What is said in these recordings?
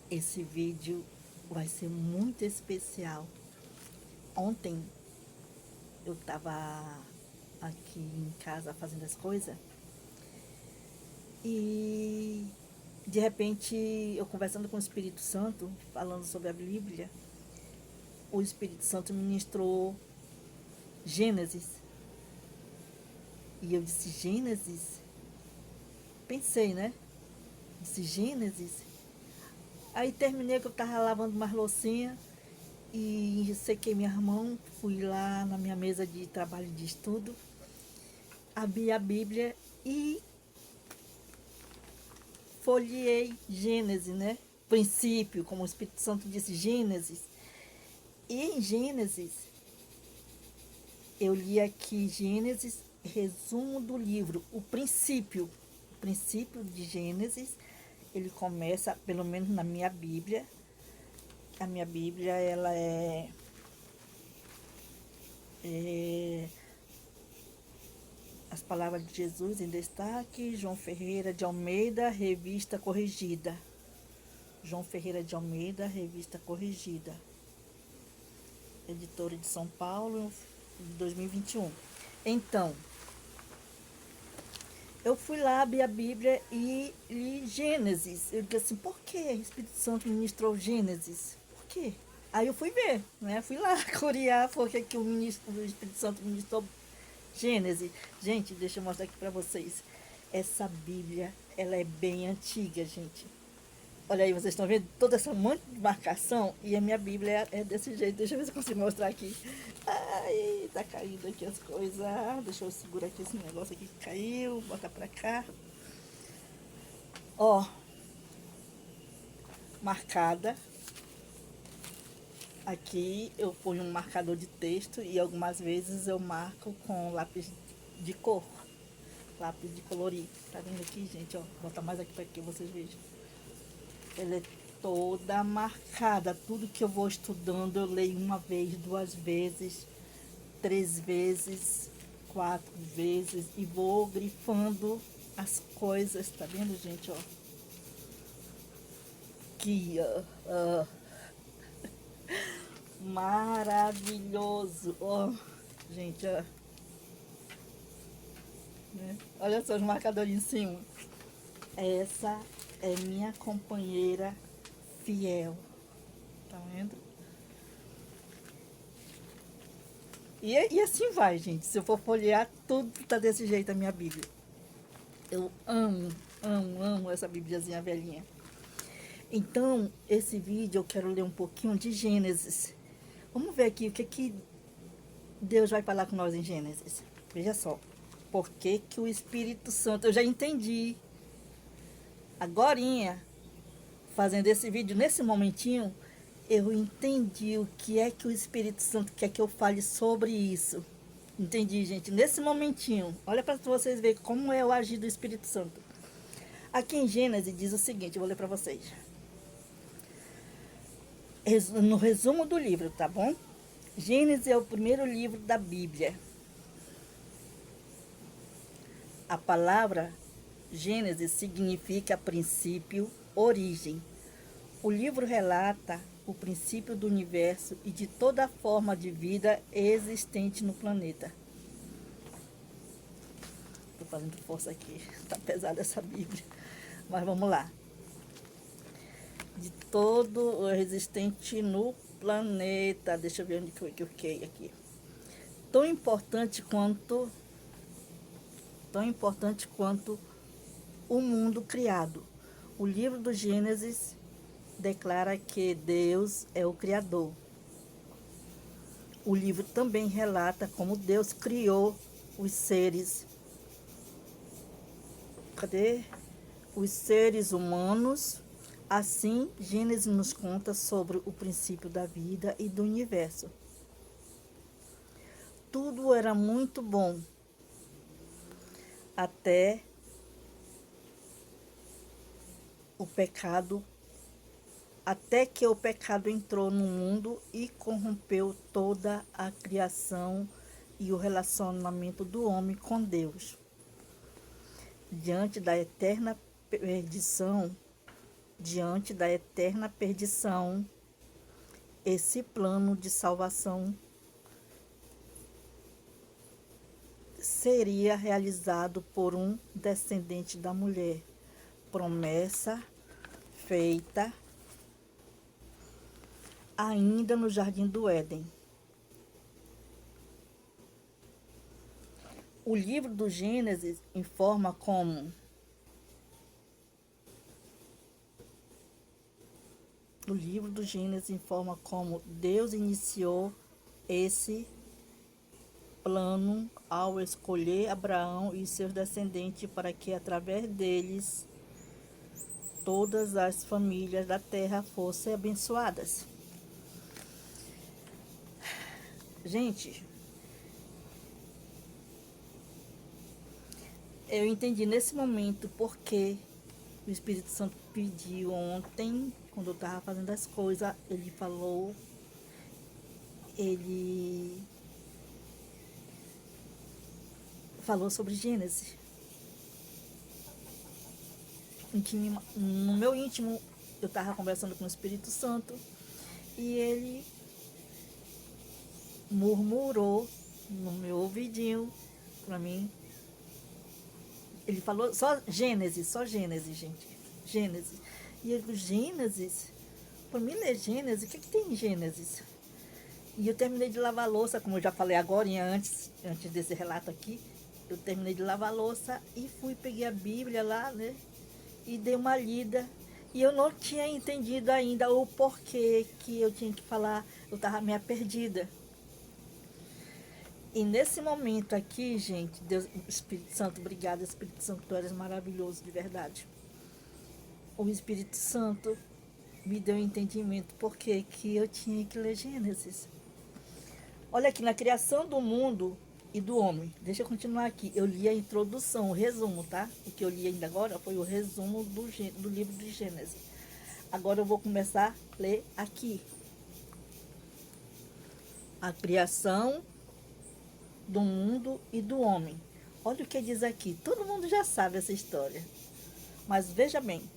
Esse vídeo vai ser muito especial. Ontem eu estava aqui em casa fazendo as coisas e de repente eu conversando com o Espírito Santo, falando sobre a Bíblia, o Espírito Santo ministrou Gênesis. E eu disse, Gênesis? Pensei, né? Disse, Gênesis? Aí terminei que eu estava lavando umas loucinhas e sequei minha mão, fui lá na minha mesa de trabalho de estudo, abri a Bíblia e folheei Gênesis, né? Princípio, como o Espírito Santo disse, Gênesis. E em Gênesis, eu li aqui Gênesis, resumo do livro, o princípio de Gênesis, ele começa, pelo menos na minha Bíblia, a minha Bíblia, ela é As Palavras de Jesus em Destaque, João Ferreira de Almeida, Revista Corrigida. João Ferreira de Almeida, Revista Corrigida. Editora de São Paulo, de 2021. Então, eu fui lá, abri a Bíblia e li Gênesis. Eu disse assim, por que o Espírito Santo ministrou Gênesis? Por quê? Aí eu fui ver, né? Fui lá curiar por que o Espírito Santo ministrou Gênesis. Gente, deixa eu mostrar aqui para vocês. Essa Bíblia, ela é bem antiga, gente. Olha aí, vocês estão vendo toda essa monte de marcação e a minha Bíblia é desse jeito. Deixa eu ver se eu consigo mostrar aqui. Ai, tá caindo aqui as coisas. Deixa eu segurar aqui esse negócio aqui que caiu. Bota pra cá. Ó, marcada. Aqui eu ponho um marcador de texto e algumas vezes eu marco com lápis de cor. Lápis de colorir. Tá vendo aqui, gente? Ó, vou botar mais aqui para que vocês vejam. Ela é toda marcada. Tudo que eu vou estudando, eu leio uma vez, duas vezes, três vezes, quatro vezes e vou grifando as coisas. Tá vendo, gente? Ó, aqui, ó. Maravilhoso. Ó, gente, ó. Né? Olha só os marcadores em cima. Essa é minha companheira fiel. Tá vendo? E assim vai, gente. Se eu for folhear, tudo tá desse jeito a minha Bíblia. Eu amo, amo, amo essa Bibliazinha velhinha. Então, esse vídeo eu quero ler um pouquinho de Gênesis. Vamos ver aqui o que Deus vai falar com nós em Gênesis. Veja só. Por que o Espírito Santo... Eu já entendi. Agorinha, fazendo esse vídeo, nesse momentinho, eu entendi o que é que o Espírito Santo quer que eu fale sobre isso. Entendi, gente. Nesse momentinho, olha para vocês verem como é o agir do Espírito Santo. Aqui em Gênesis diz o seguinte, eu vou ler para vocês. No resumo do livro, tá bom? Gênesis é o primeiro livro da Bíblia. A palavra Gênesis significa princípio, origem. O livro relata o princípio do universo e de toda forma de vida existente no planeta. Estou fazendo força aqui, tá pesada essa Bíblia. Mas vamos lá. De todo o existente no planeta. Deixa eu ver onde que eu fiquei aqui. Tão importante quanto o mundo criado. O livro do Gênesis declara que Deus é o Criador. O livro também relata como Deus criou os seres. Cadê? Os seres humanos. Assim, Gênesis nos conta sobre o princípio da vida e do universo. Tudo era muito bom, até que o pecado entrou no mundo e corrompeu toda a criação e o relacionamento do homem com Deus. Diante da eterna perdição, diante da eterna perdição, esse plano de salvação seria realizado por um descendente da mulher. Promessa feita ainda no Jardim do Éden. O livro do Gênesis informa como Deus iniciou esse plano ao escolher Abraão e seus descendentes para que através deles todas as famílias da terra fossem abençoadas. Gente, eu entendi nesse momento porque o Espírito Santo pediu ontem, quando eu estava fazendo as coisas, ele falou sobre Gênesis. No meu íntimo, eu estava conversando com o Espírito Santo e ele murmurou no meu ouvidinho para mim. Ele falou só Gênesis, gente. Gênesis. E eu digo, Gênesis? Para mim ler Gênesis, o que tem em Gênesis? E eu terminei de lavar a louça, como eu já falei agora, antes desse relato aqui. Eu terminei de lavar a louça e peguei a Bíblia lá, né? E dei uma lida. E eu não tinha entendido ainda o porquê que eu tinha que falar. Eu estava meio perdida. E nesse momento aqui, gente, Deus, Espírito Santo, obrigada, Espírito Santo, tu eres maravilhoso, de verdade. O Espírito Santo me deu um entendimento porque que eu tinha que ler Gênesis. Olha aqui, na criação do mundo e do homem. Deixa eu continuar aqui. Eu li a introdução, o resumo, tá? O que eu li ainda agora foi o resumo do livro de Gênesis. Agora eu vou começar a ler aqui. A criação do mundo e do homem. Olha o que diz aqui. Todo mundo já sabe essa história. Mas veja bem.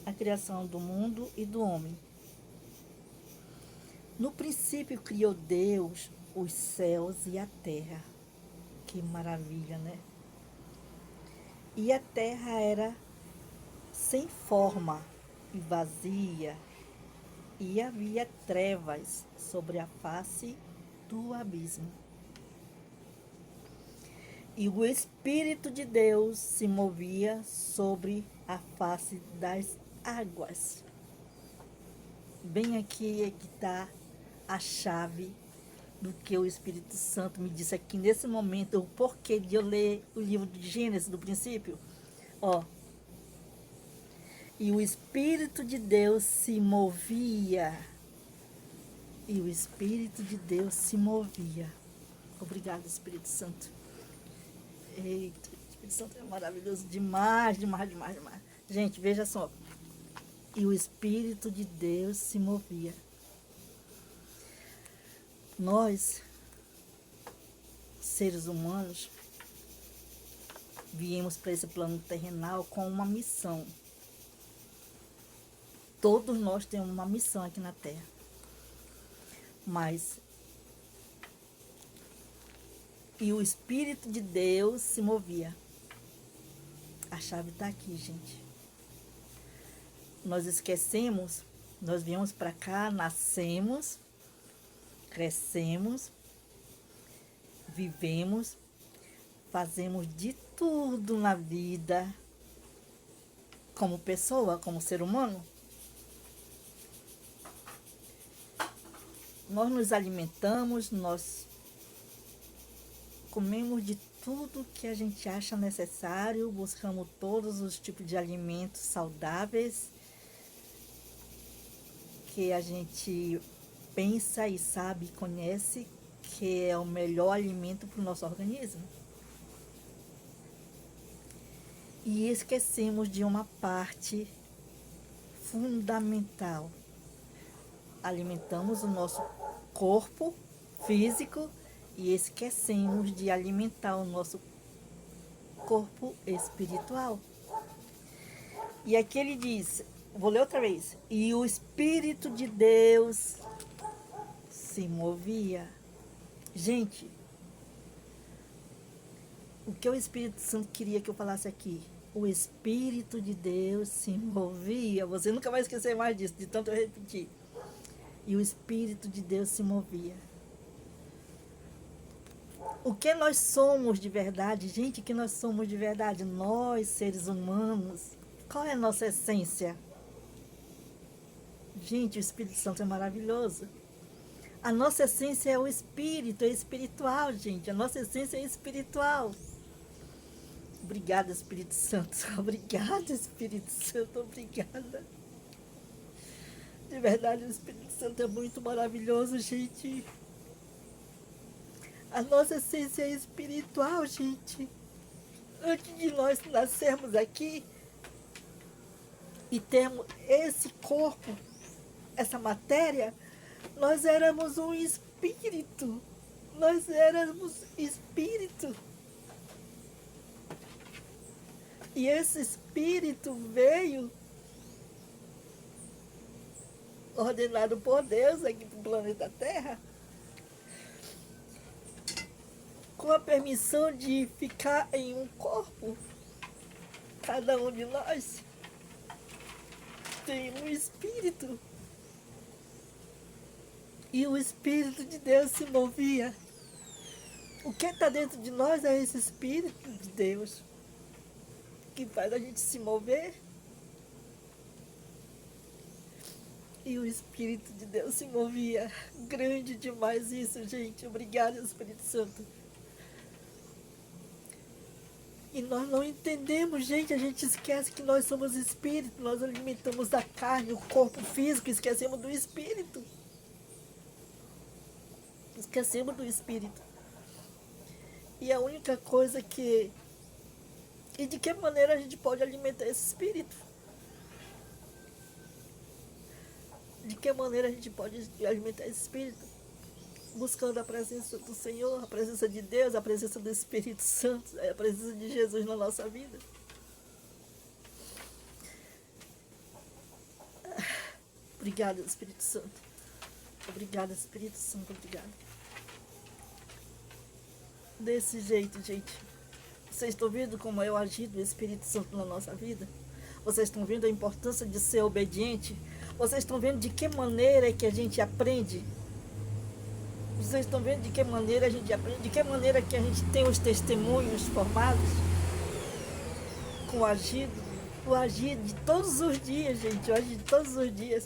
A criação do mundo e do homem. No princípio criou Deus os céus e a terra. Que maravilha, né? E a terra era sem forma e vazia, e havia trevas sobre a face do abismo. E o Espírito de Deus se movia sobre a face das águas. Bem aqui é que está a chave do que o Espírito Santo me disse aqui nesse momento, o porquê de eu ler o livro de Gênesis do princípio. Ó. E o Espírito de Deus se movia. E o Espírito de Deus se movia. Obrigada, Espírito Santo. Eita, o Espírito Santo é maravilhoso demais, demais, demais, demais. Gente, veja só. E o Espírito de Deus se movia. Nós, seres humanos, viemos para esse plano terrenal com uma missão. Todos nós temos uma missão aqui na Terra. Mas e o Espírito de Deus se movia. A chave está aqui, gente. Nós esquecemos, nós viemos para cá, nascemos, crescemos, vivemos, fazemos de tudo na vida, como pessoa, como ser humano. Nós nos alimentamos, nós comemos de tudo que a gente acha necessário, buscamos todos os tipos de alimentos saudáveis que a gente pensa e sabe e conhece que é o melhor alimento para o nosso organismo. E esquecemos de uma parte fundamental. Alimentamos o nosso corpo físico e esquecemos de alimentar o nosso corpo espiritual. E aqui ele diz, vou ler outra vez. E o Espírito de Deus se movia. Gente, o que o Espírito Santo queria que eu falasse aqui? O Espírito de Deus se movia. Você nunca vai esquecer mais disso, de tanto eu repetir. E o Espírito de Deus se movia. O que nós somos de verdade, gente, o que nós somos de verdade? Nós, seres humanos, qual é a nossa essência? Gente, o Espírito Santo é maravilhoso. A nossa essência é o Espírito, é espiritual, gente. A nossa essência é espiritual. Obrigada, Espírito Santo. Obrigada, Espírito Santo. Obrigada. De verdade, o Espírito Santo é muito maravilhoso, gente. A nossa essência é espiritual, gente. Antes de nós nascermos aqui e termos esse corpo, essa matéria, nós éramos um espírito. Nós éramos espírito. E esse espírito veio ordenado por Deus aqui para o planeta Terra, com a permissão de ficar em um corpo. Cada um de nós tem um espírito. E o Espírito de Deus se movia. O que está dentro de nós é esse Espírito de Deus que faz a gente se mover. E o Espírito de Deus se movia. Grande demais isso, gente. Obrigada, Espírito Santo. E nós não entendemos, gente. A gente esquece que nós somos espírito. Nós alimentamos a carne, o corpo físico. Esquecemos do espírito. Esquecemos do espírito. E a única coisa que... E de que maneira a gente pode alimentar esse espírito? De que maneira a gente pode alimentar esse espírito? Buscando a presença do Senhor, a presença de Deus, a presença do Espírito Santo, a presença de Jesus na nossa vida. Obrigada, Espírito Santo. Obrigada, Espírito Santo, obrigada. Desse jeito, gente. Vocês estão vendo como é o agir do Espírito Santo na nossa vida? Vocês estão vendo a importância de ser obediente? Vocês estão vendo de que maneira é que a gente aprende? Vocês estão vendo de que maneira a gente aprende? De que maneira que a gente tem os testemunhos formados? Com o agir de todos os dias, gente. O agir de todos os dias.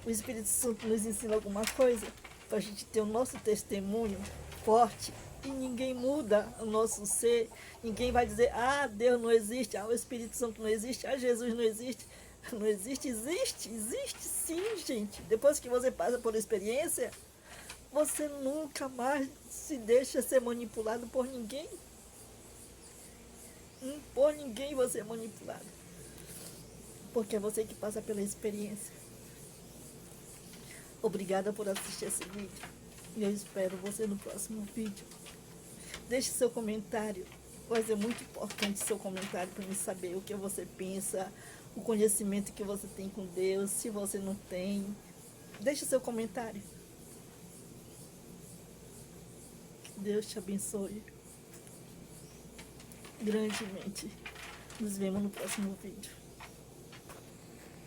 O Espírito Santo nos ensina alguma coisa para a gente ter o nosso testemunho forte. E ninguém muda o nosso ser. Ninguém vai dizer, ah, Deus não existe, ah, o Espírito Santo não existe, ah, Jesus não existe. Não existe, existe sim, gente. Depois que você passa por experiência, você nunca mais se deixa ser manipulado por ninguém. Por ninguém você é manipulado. Porque é você que passa pela experiência. Obrigada por assistir esse vídeo. E eu espero você no próximo vídeo. Deixe seu comentário. Vai ser muito importante seu comentário para me saber o que você pensa, o conhecimento que você tem com Deus, se você não tem. Deixe seu comentário. Que Deus te abençoe grandemente. Nos vemos no próximo vídeo.